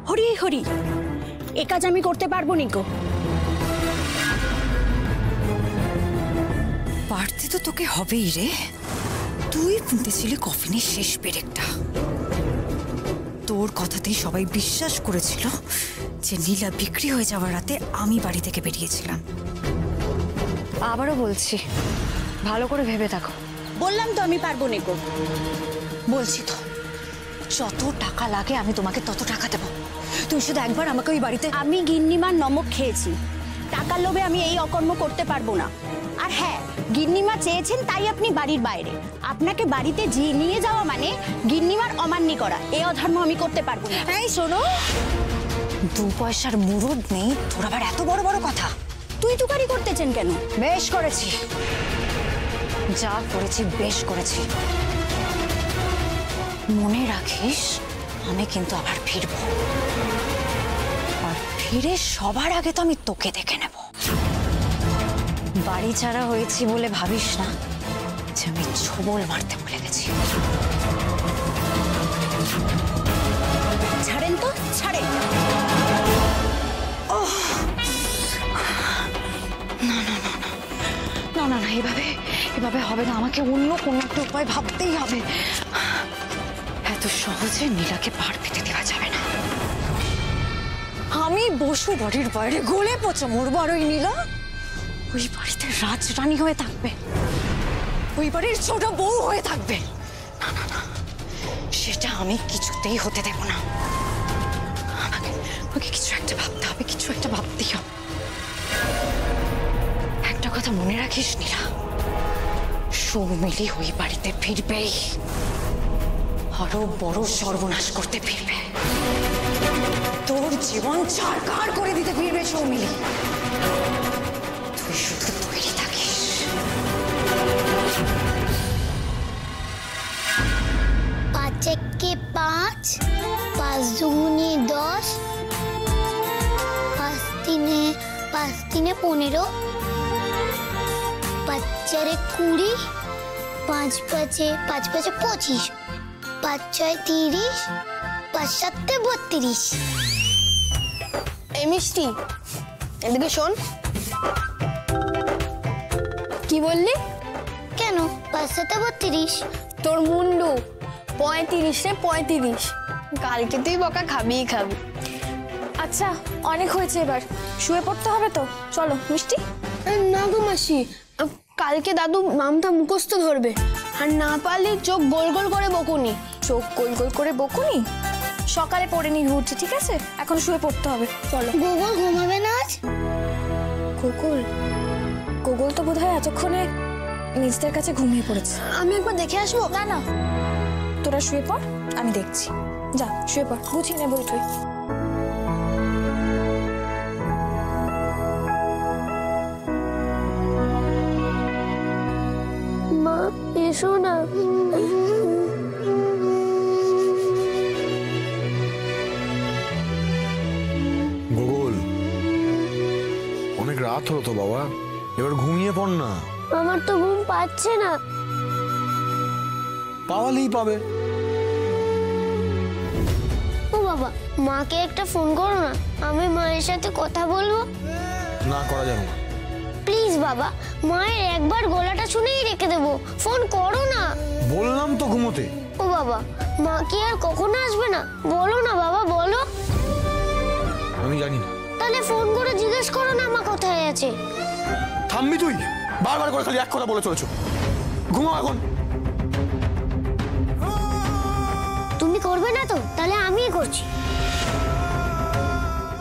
হরি হরি, এ কাজ আমি করতে পারবো নিকো। পারতে তো তোকে হবেই রে, তুই পুঁতেছিলি কফিনের শেষ পেরেকটা। তোর কথাতেই সবাই বিশ্বাস করেছিল যে নীলা বিক্রি হয়ে যাওয়ার রাতে আমি বাড়ি থেকে বেরিয়েছিলাম। আবারও বলছি, ভালো করে ভেবে দেখো। বললাম তো আমি পারবো নিকো। বলছি তো, যত টাকা লাগে আমি তোমাকে তত টাকা দেবো। তুমি শুধু একবার আমাকে ওই বাড়িতে। আমি গিন্নিমার নমক খেয়েছি, টাকার লোভে আমি এই অকর্ম করতে পারবো না। আর হ্যাঁ, গিন্নিমা চেয়েছেন তাই আপনি বাড়ির বাইরে। আপনাকে বাড়িতে নিয়ে যাওয়া মানে গিন্নিমার অমান্য করা, এই অধর্ম আমি করতে পারবো না। এই শোনো, 2 পয়সার মুরুদ নেই তোর আবার এত বড় বড় কথা। তুই তুকারি করতেছেন কেন? বেশ করেছি, যা করেছি বেশ করেছি। মনে রাখিস, আমি কিন্তু আবার ফিরবো, আর ফিরে সবার আগে তো আমি তোকে দেখে নেব। বাড়ি ছাড়া হয়েছি বলে ভাবিস না যে আমি ছোবল মারতে ভুলে গেছি। ছাড়েন তো, ছাড়েন। না না না, এভাবে হবে না, আমাকে অন্য কোনো একটা উপায় ভাবতেই হবে। এত সহজে নীলাকে পার পেতে দেওয়া যাবে না। আমি বসু বাড়ির বাইরে গলে পচে মরবো, আর ওই নীলা ওই বাড়িতে রাজরানী হয়ে থাকবে, ওই বাড়ির ছোট বউ হয়ে থাকবে। না না না, সেটা আমি কিছুতেই হতে দেব না। আমাকে কিছু একটা ভাবতে হবে, কিছু একটা ভাবতেই হবে। একটা কথা মনে রাখিস নীলা, সৌমিলি ওই বাড়িতে ফিরবেই, আরো বড় সর্বনাশ করতে ফিরবে। তোর জীবন ছারখার করে দিতে ফিরবে সৌমিলি। তুই শুধু তৈরি থাকিস। 5 একে 5, 5 দুগুণে 10, 5 তিনে 15, 5 চারে 20, 5 পাঁচে 25, 5 ছয় 30, 5 সাতে 32। এই মিষ্টি, এদিকে শোন। কি বললি? কেন 5 সাতে 32? তোর মুন্ডু 35 কালকে তুই বকা খাবি। আচ্ছা, অনেক হয়েছে, এবার শুয়ে পড়তে হবে তো। চলো মিষ্টি। না গো মাসি, কালকে দাদু নামটা মুখস্থ ধরবে, আর না পারলে চোখ গোল গোল করে বকুনি। চোখ গোল গোল করে বকুনি সকালে পড়ে নিয়ে ঘুরছি, ঠিক আছে? এখন শুয়ে পড়তে হবে, চলো। গুগল ঘুমাবে না আজ? গুগল তো বোধহয় এতক্ষণে নিজেদের কাছে ঘুমিয়ে পড়েছে। আমি একবার দেখে আসবো। না না, তোরা শুয়ে পড়, আমি দেখছি। যা শুয়ে পড়, বুঝিয়ে নেবো তুই। মা এসো না। গুগল, অনেক রাত হলো তো বাবা, এবার ঘুমিয়ে পড় না। আমার তো ঘুম পাচ্ছে না। পাওয়ালেই পাবে। ও বাবা, মাকে একটা ফোন করো না, আমি মায়ের সাথে কথা বলবো। না করা যাবে না। প্লিজ বাবা, মায়ের একবার গলাটা শুনেই রেখে দেবো, ফোন করো না। বললাম তো ঘুমোতে। ও বাবা, মা কি আর কখনো আসবে না? বলো না বাবা, বলো। আমি জানি না। তাহলে ফোন করে জিজ্ঞেস করো না মা কোথায় আছে। থামবি তুই? বারবার করে খালি এক কথা বলে চলেছো। ঘুমাও এখন। তুমি করবে না তো? তাহলে আমিই করছি।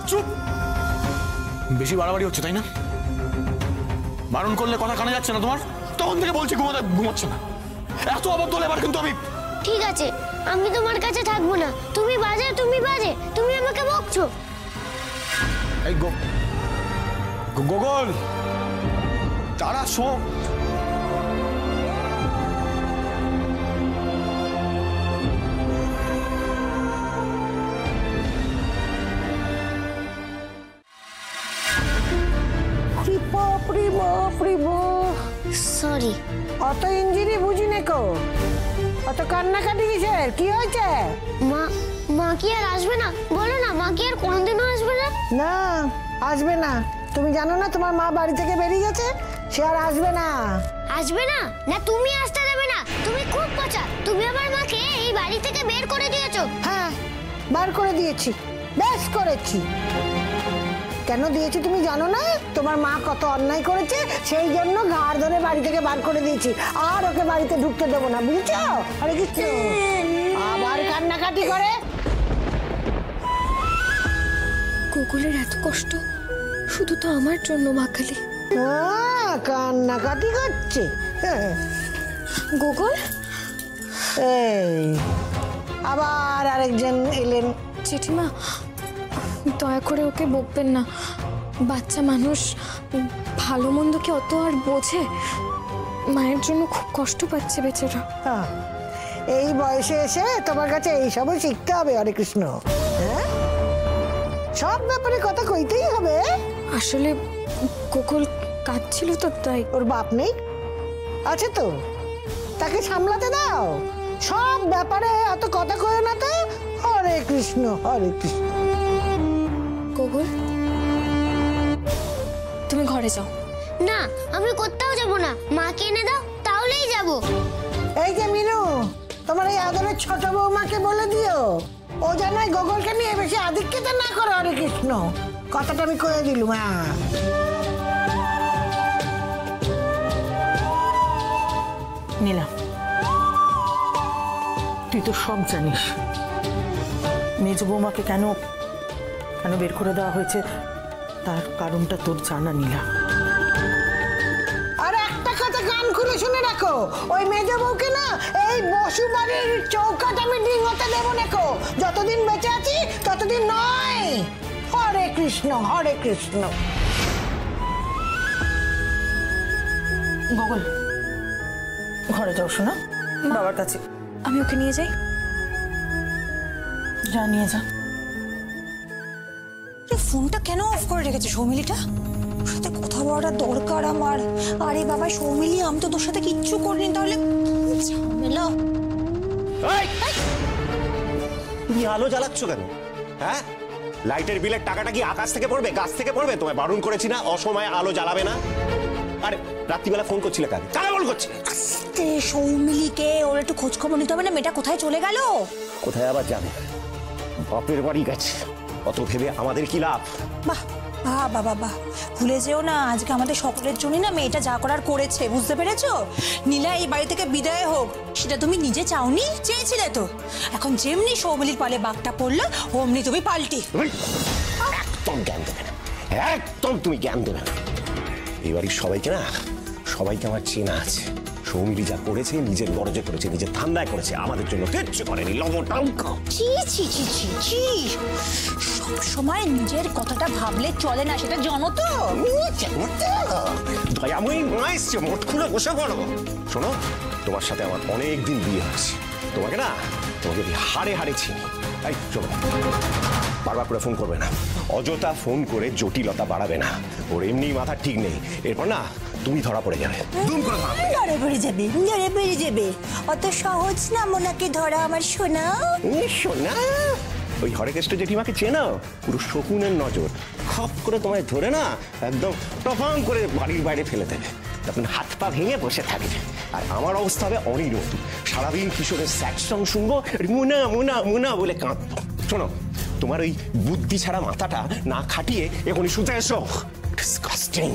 চুপ। বেশি বাড়াবাড়ি হচ্ছে তাই না? বারণ করলে কথা কানে যাচ্ছে না তোমার? তখন থেকে বলছি ঘুমাতে, ঘুমাচ্ছে না। এত অবাক হলে এবার কিন্তু আমি। ঠিক আছে, আমি তোমার কাছে থাকবো না। তুমি বাজে, তুমি আমাকে বকছো। এই গুগল, তারা শো। সরি। অত ইঞ্জিনি বুঝি নেকো, অত কান্নাকাটি কিসের? কি হয়েছে? মা কি আর আসবে না? বলো না, মা কি আর কোনোদিনও আসবে না? না, আসবে না। তুমি জানো না তোমার মা বাড়ি থেকে বেরিয়ে গেছে, সে আর আসবে না। আসবে না? না তুমি আসতে দেবে না? তুমি খুব পচা, তুমি আমার মাকে এই বাড়ি থেকে বের করে দিয়েছো। হ্যাঁ, বার করে দিয়েছি, বেশ করেছি। কেন দিয়েছি তুমি জানো না? তোমার মা কত অন্যায় করেছে, সেই জন্য ঘাড় ধরে বাড়ি থেকে বার করে দিয়েছি। আর ওকে বাড়িতে ঢুকতে দেবো না, বুঝেছো? আরে কৃষ্ণ, আবার কান্নাকাটি করে। গোকুলের এত কষ্ট শুধু তো আমার জন্য মা কালী। কান্নাকাটি করছে। গোকুল, এই আবার আরেকজন এলেন। জেঠিমা দয়া করে ওকে বকবেন না, বাচ্চা মানুষ, ভালো মন্দ কি অত আর বোঝে? মায়ের জন্য খুব কষ্ট পাচ্ছে বেচারা। হ্যাঁ, এই বয়সে এসে তোমার কাছে এইসবও শিখতে হবে হরে কৃষ্ণ। হ্যাঁ, সব ব্যাপারে কথা কইতেই হবে। আসলে গোকুল কাঁদছিল তো তাই। ওর বাপ নেই? আছে তো, তাকে সামলাতে দাও। সব ব্যাপারে এত কথা কয় না তো। হরে কৃষ্ণ, হরে কৃষ্ণ। গোকুল, তুমি ঘরে যাও। না, আমি কোথাও যাব না, মাকে এনে দাও তাহলেই যাব। এই যে মিনু, তোমার এই আদরের ছোট বৌমাকে বলে দিও ও যেন গোগলকে নিয়ে বেশি আধিক্যতা না করে। হরে কৃষ্ণ, কথাটা আমি কয়ে দিলুম। নীলা, তুই তো সব জানিস মেজ বৌমাকে কেন বের করে দেওয়া হয়েছে, তার কারণটা তোর জানা নীলা। আর একটা কথা কান খুলে শুনে রাখো, ওই মেজ বউকে না এই বসু বাড়ির চৌকাট আমি ডিঙোতে দেবো নাকো। যতদিন বেঁচে আছি ততদিন নয়। হরে কৃষ্ণ, হরে কৃষ্ণ। গোগল, ঘরে যাও শোনা, বাবার কাছে। আমি ওকে নিয়ে যাই। যা, নিয়ে যা। ফোনটা কেন অফ করে রেখেছে সৌমিলিটা? ওর সাথে কথা বলাটা দরকার আমার। আরে বাবা সৌমিলি, আমি তো তোর সাথে কিচ্ছু করিনি, তাহলে ঝামেলা। তুমি আলো জ্বালাচ্ছ কেন? হ্যাঁ, লাইটের বিলের টাকাটা কি আকাশ থেকে পড়বে, গাছ থেকে পড়বে? তোমায় বারণ করেছি না অসময়ে আলো জ্বালাবে না? আরে রাত্রিবেলা ফোন করছিলে কাকে? কাকে ফোন করছিলে? সৌমিলিকে, ওর একটু খোঁজ খবর নিতে হবে না, মেয়েটা কোথায় চলে গেল? কোথায় আবার যাবে? বাপের বাড়ি গেছে। অত ভেবে আমাদের কি লাভ? বাহ বাহ বাবা বাহ, ভুলে যেও না আজকে আমাদের সকলের জন্যই না মেয়েটা যা করার করেছে, বুঝতে পেরেছো? নীলা এই বাড়ি থেকে বিদায় হোক, সেটা তুমি নিজে চাওনি, চেয়েছিলে তো। এখন যেমনি সৌমিলির পালে বাঘটা পড়লো, অমনি তুমি পাল্টি। একদম জ্ঞান দেবে না, একদম তুমি জ্ঞান দেবে না। এই বাড়ির সবাইকে না, সবাইকে আমার চেনা আছে। সৌমিলি যা করেছে নিজের গরজে করেছে, নিজের ধান্দায় করেছে, আমাদের জন্য কিচ্ছু করেনি। লবটাঙ্কা। ছি ছি ছি ছি ছি, সব সময় নিজের কথাটা ভাবলে চলে না, সেটা জানো তো? দয়াময়ী মা এসছে, মোট খুলে বসে পড়ো। শোনো, তোমার সাথে আমার অনেক দিন বিয়ে হয়েছে, তোমাকে হাড়ে হাড়ে চিনি। তাই চলো, বারবার করে ফোন করবে না, অযথা ফোন করে জটিলতা বাড়াবে না। ওর এমনি মাথা ঠিক নেই, এরপর না তুমি ধরা পড়ে যাবে। দুম করে ধরা পড়ে ধরে বেড়ে যাবে, ধরে বেড়ে যাবে। অত সহজ না মোনাকে ধরা আমার সোনা। শোনা, ওই হরেকৃষ্ণ জেঠিমাকে চেনো? পুরো শকুনের নজর, খপ করে তোমায় ধরে না একদম টফাং করে বাড়ির বাইরে ফেলে দেবে, তখন হাত পা ভেঙে বসে থাকবে। আর আমার অবস্থা হবে অনিরোধ, সারাদিন কিশোরের স্যাড সং শুনবো, মুনা মুনা মুনা বলে কাঁদবো। শোনো, তোমার ওই বুদ্ধি ছাড়া মাথাটা না খাটিয়ে এখনই শুতে এসো। ডিসকাস্টিং,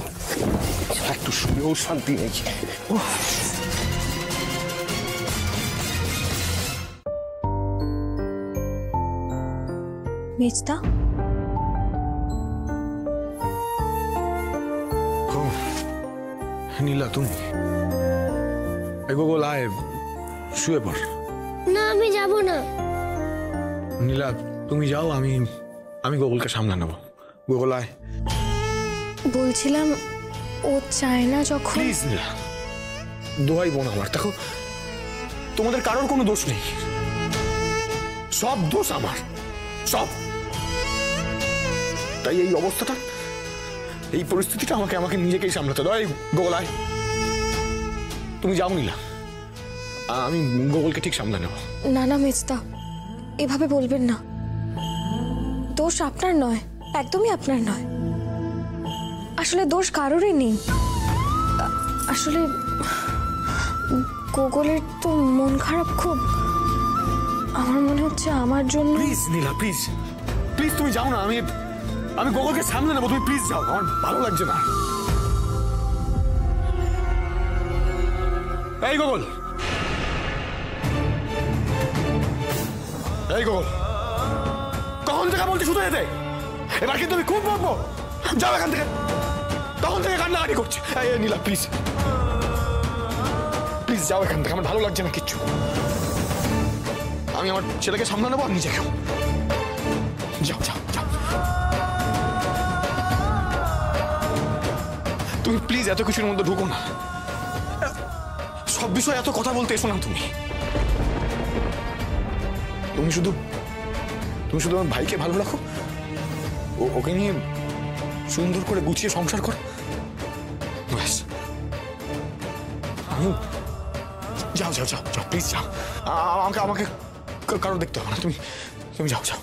একটু শুনেও শান্তি নেই। মেজদা, নীলা তুমি? গোগল আয়, শুয়ে পড়। না, আমি যাব না। নীলা তুমি যাও, আমি গোগলকে সামলা নেবো। গোগল আয়। বলছিলাম ও চায় না যখন। প্লিজ নীলা, দোহাই বোন আমার, দেখো তোমাদের কারোর কোনো দোষ নেই, সব দোষ আমার, সব। তাই এই অবস্থাটা, এই পরিস্থিতিটা আমাকে নিজেকেই সামলাতে দাও। এই গোগল আয়, তুমি যাও নীলা, আমি গোগলকে ঠিক সামলে নেব। না না মেজদা, এভাবে বলবেন না। দোষ আপনার নয়, একদমই আপনার নয়। আসলে দোষ কারোরই নেই। আসলে গোগলের তো মন খারাপ খুব। আমার মনে হচ্ছে আমার জন্য। প্লিজ নীলা, প্লিজ প্লিজ তুমি যাও না। আমি গোগলকে সামলে নেবো, তুমি প্লিজ যাও, আমার ভালো লাগছে না। এই গোগল, এই গোগল, কখন থেকে বলছি শুধু যেতে, এবার কিন্তু আমি খুব বকবো। যাও এখান থেকে, তখন থেকে কান্নাকাটি করছে। এই নীলা প্লিজ প্লিজ যাও এখান থেকে, আমার ভালো লাগছে না কিচ্ছু। আমি আমার ছেলেকে সামলে নেবো আর নিজেকেও। যাও যাও যাও। তুমি প্লিজ এত কিছুর মধ্যে ঢুকো না, সব বিষয়ে এত কথা বলতে এসো না। তুমি শুধু আমার ভাইকে ভালো রাখো, ওকে নিয়ে সুন্দর করে গুছিয়ে সংসার করো, ব্যাস। যাও যাও যাও যাও প্লিজ যাও। আমাকে কারো দেখতে হবে না, তুমি যাও যাও।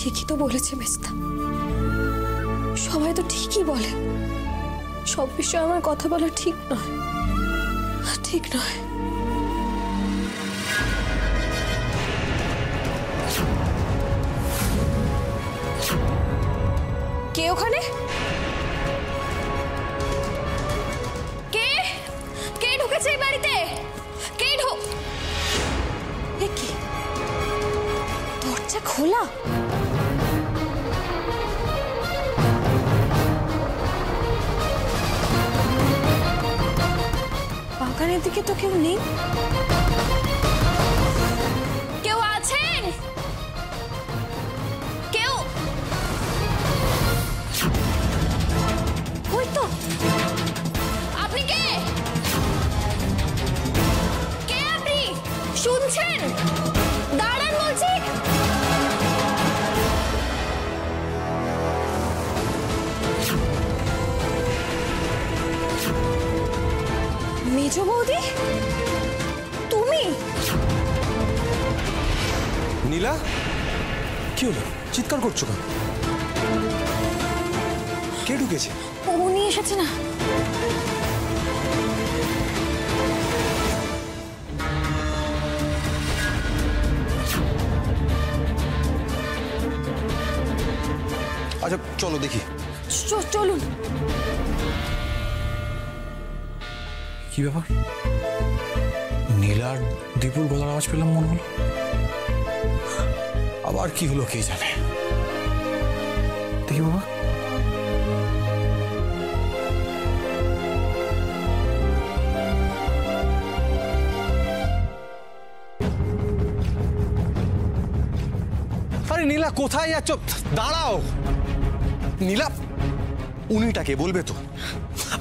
ঠিকই তো বলেছে মেজদা, সবাই তো ঠিকই বলে সব বিষয়ে আমার কথা বলা ঠিক নয়, ঠিক নয়। কে ওখানে? কে কে ঢুকেছে এই বাড়িতে? কে কি দরজা খোলা? বাগানের দিকে তো কেউ নেই। কেউ আছেন? কেউ? ওই তো। আপনি কে? কে আপনি? শুনছেন? দাঁড়ান বলছি। মেজ বৌদি, তুমি? নীলা, কি হলো? চিৎকার করছো কেন? কে ঢুকেছে? উনি এসেছে না? আচ্ছা চলো দেখি। চলুন। কি ব্যাপার? নীলার দীপুর গলার আওয়াজ পেলাম মনে হলো। আবার কি হলো কে জানে। দেখি বাবা। আরে নীলা কোথায় যাচ্ছ? দাঁড়াও নীলা, উনিটাকে বলবে তো?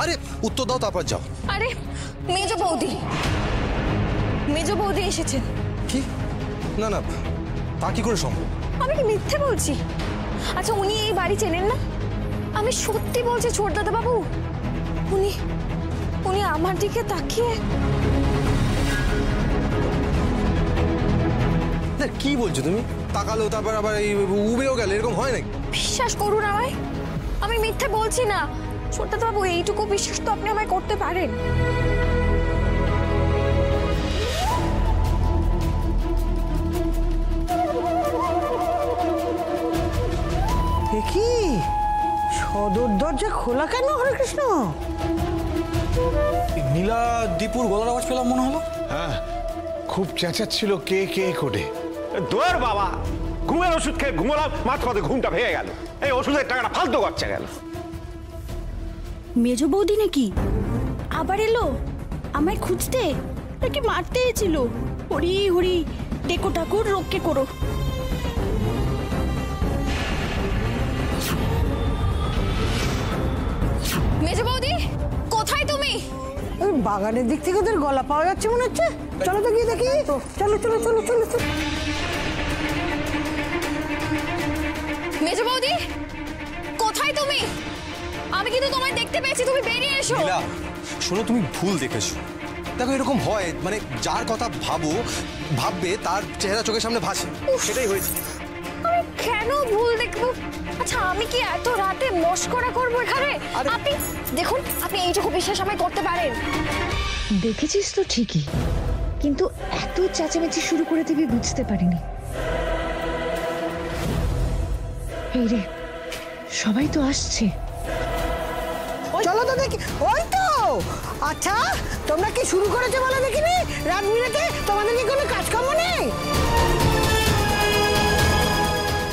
আরে উত্তর দাও তারপর যাও। আরে মেজ বৌদি এসেছেন। কি? না না, তা কি করে সম্ভব? আমি কি মিথ্যে বলছি? আচ্ছা উনি এই বাড়ি চেনেন না? আমি সত্যি বলছি ছোটদাদা বাবু, উনি আমার দিকে তাকিয়ে। কি বলছো তুমি? তাকালো তারপর আবার এই উবেও গেল, এরকম হয় নাকি? বিশ্বাস করুন আমায়, আমি মিথ্যে বলছি না। ছোটদাদা বাবু এইটুকু বিশ্বাস তো আপনি আমায় করতে পারেন। কি সদর দরজা খোলা কেন হরেকৃষ্ণ? নীলা দীপুর গলার আওয়াজ পেলাম মনে হলো। হ্যাঁ, খুব চেঁচাচ্ছিল কে কে করে। দোর বাবা, ঘুমের ওষুধ খেয়ে ঘুমলাম, মাথা মাথা ঘুমটা ভেঙে গেল। এই ওষুধের টাকাটা ফালতু খরচা গেল। মেজ বৌদি নাকি আবার এলো আমায় খুঁজতে, নাকি মারতে এসেছিল? হরি হরি, ডেকো ঠাকুর রক্ষে করো। মেজ বৌদি কোথায় তুমি? ওই বাগানের দিক থেকে ওদের গলা পাওয়া যাচ্ছে মনে হচ্ছে। চলো তো গিয়ে দেখি। চলো চলো চলো চলো চলো। মেজো বৌদি, কোথায় তুমি? আমি কিন্তু তোমায় দেখতে পেয়েছি, তুমি বেরিয়ে এসো। নীলা শোনো, তুমি ভুল দেখেছো। দেখো এরকম হয়, মানে যার কথা ভাববে তার চেহারা চোখের সামনে ভাসে, সেটাই হয়েছে। আমি কেন ভুল দেখবো? আচ্ছা আমি কি এত রাতে মস্করা করবো এখানে? আপনি দেখুন, আপনি এইটুকু বিশ্বাস আমায় করতে পারেন? দেখেছিস তো ঠিকই, কিন্তু এত চেঁচামেচি শুরু করে দিবি বুঝতে পারিনি। এই রে, সবাই তো আসছে। চলো তো দেখি। ওই তো। আচ্ছা তোমরা কি শুরু করেছো বলো দেখিনি? রাত বিরেতে তোমাদের কি কোনো কাজকর্ম নেই?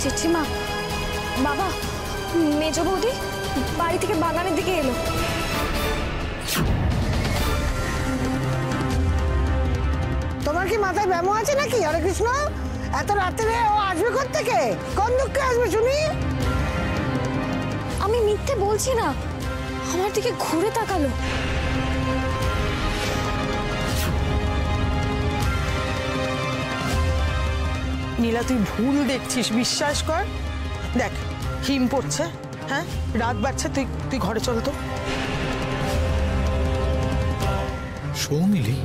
জেঠিমা, বাবা, মেজো বৌদি বাড়ি থেকে বাগানের দিকে এলো। তোমার কি মাথায় ব্যামো আছে নাকি? হরে কৃষ্ণ, এত রাত্রে ও আসবে কোত্থেকে? কোন দুঃখে আসবে শুনি? আমি মিথ্যে বলছি না, আমার দিকে ঘুরে তাকালো। নীলা তুই ভুল দেখছিস, বিশ্বাস কর। দেখ হিম পড়ছে, হ্যাঁ রাত বাড়ছে, তুই ঘরে চল তো। সৌমিলি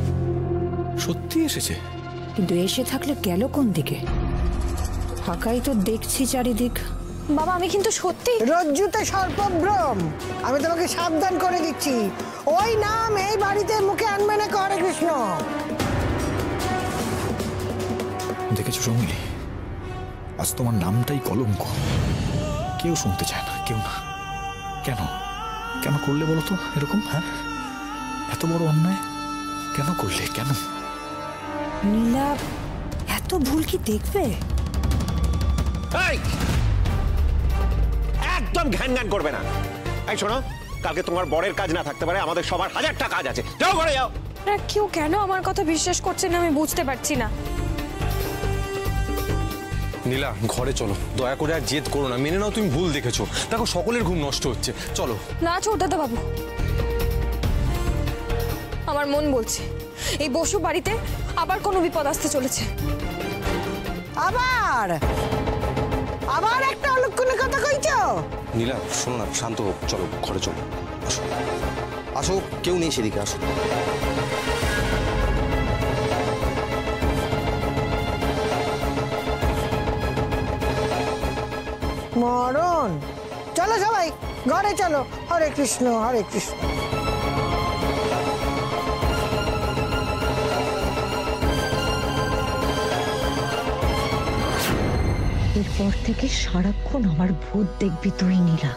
সত্যি এসেছে? কিন্তু এসে থাকলে গেল কোন দিকে? ফাঁকাই তো দেখছি চারিদিক। বাবা আমি কিন্তু সত্যি। রজ্জুতে সর্পভ্রম, আমি তোমাকে সাবধান করে দিচ্ছি। ওই নাম এই বাড়িতে মুখে আনবে না। হরে কৃষ্ণ। দেখেছো সৌমিলি, আজ তোমার নামটাই কলঙ্ক। কেউ শুনতে চায় না, কেউ না। কেন কেন করলে বলো তো এরকম? হ্যাঁ, এত বড় অন্যায় কেন করলে? কেন? নীলা এত ভুল কি দেখবে? একদম ঘ্যান ঘ্যান করবে না। এই শোনো, কালকে তোমার বরের কাজ না থাকতে পারে, আমাদের সবার হাজারটা কাজ আছে। যাও ঘরে যাও। কেউ কেন আমার কথা বিশ্বাস করছে না আমি বুঝতে পারছি না। নীলা ঘরে চলো, দয়া করে আর জেদ করো না, মেনে নাও তুমি ভুল দেখেছো। দেখো সকলের ঘুম নষ্ট হচ্ছে, চলো। না ছোটদা বাবু, আমার মন বলছে এই বসু বাড়িতে আবার কোনো বিপদ আসতে চলেছে। আবার আবার একটা অলক্ষণের কথা কইছো? নীলা শোনো না, শান্ত হোক, চলো ঘরে চলো। আসো আসো, কেউ নেই সেদিকে, আসো। মরণ। চলো সবাই ঘরে চলো। হরে কৃষ্ণ, হরে কৃষ্ণ। এরপর থেকে সারাক্ষণ আমার ভূত দেখবি তুই নীলা।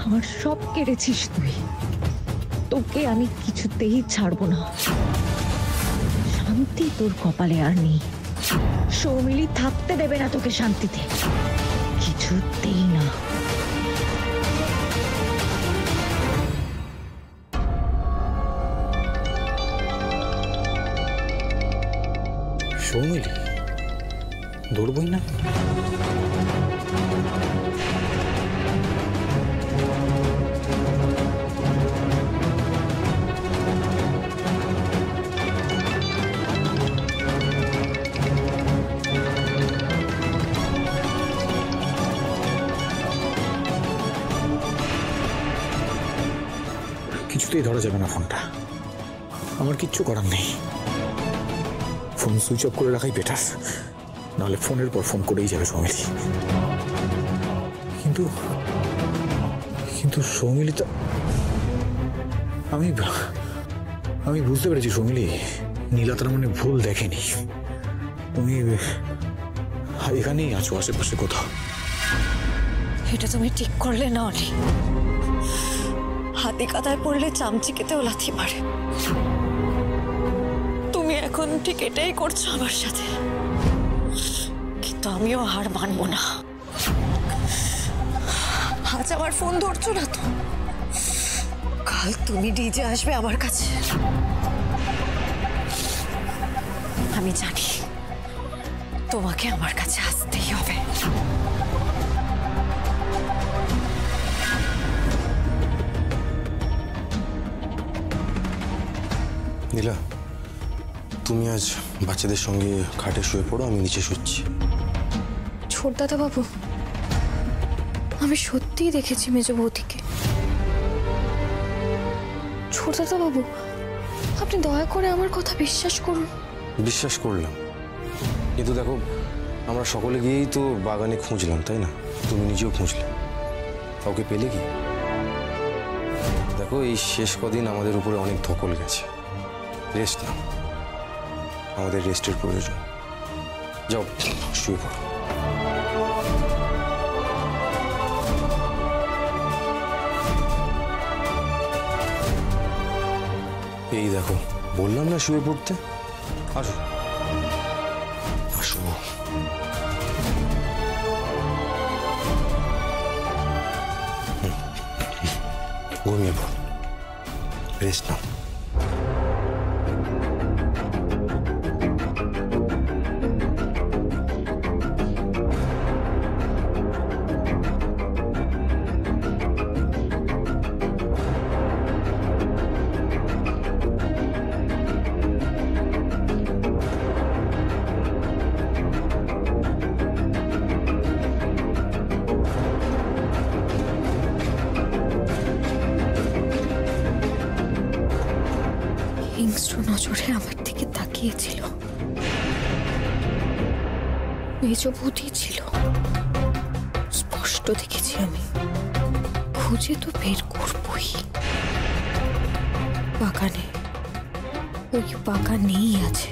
আমার সব কেড়েছিস তুই, তোকে আমি কিছুতেই ছাড়বো না। শান্তি তোর কপালে আর নেই। সৌমিলি থাকতে দেবে না তোকে শান্তিতে, কিছুতেই না। সৌমিলি দৌড়বই না? কিছুতেই ধরা যাবে না ফোনটা। আমার কিচ্ছু করার নেই, ফোন সুইচ অফ করে রাখাই বেটার। নাহলে ফোনের পর ফোন করেই যাবে সৌমিলি। কিন্তু কিন্তু সৌমিলি তো, আমি বুঝতে পেরেছি সৌমিলি, নীলা তার মানে ভুল দেখেনি। তুমি এখানেই আছো, আশেপাশে কোথাও। এটা তুমি ঠিক করলে না অনি। হাতি কাদায় পড়লে চামচিকেতেও লাথি মারে। তুমি এখন ঠিক এটাই করছো আমার সাথে, কিন্তু আমিও হার মানবো না। আজ আমার ফোন ধরছো না তো, কাল তুমি ডিজে আসবে আমার কাছে। আমি জানি তোমাকে আমার কাছে আসতেই হবে। নীলা তুমি আজ বাচ্চাদের সঙ্গে খাটে শুয়ে পড়ো, আমি নিচে শুচ্ছি। ছোট দাদা বাবু, আমি সত্যিই দেখেছি মেজ বৌদিকে। ছোটদা বাবু, আপনি দয়া করে আমার কথা বিশ্বাস করুন। বিশ্বাস করলাম, কিন্তু দেখো আমরা সকলে গিয়েই তো বাগানে খুঁজলাম, তাই না? তুমি নিজেও খুঁজলে, কাউকে পেলে কি? দেখো এই শেষ কদিন আমাদের উপরে অনেক ধকল গেছে। রেস্ট নাও, আমাদের রেস্টের প্রয়োজন। যাও শুয়ে পড়ো। এই দেখো বললাম না শুয়ে পড়তে। আসো আসো। ঘুমিয়ে পড়ো, রেস্ট নাও। হিংস্র নজরে আমার দিকে তাকিয়েছিল। মেজ বৌদি ছিল, স্পষ্ট দেখেছি আমি। খুঁজে তো বের করবই। বাগানে, ওই বাগানেই আছে।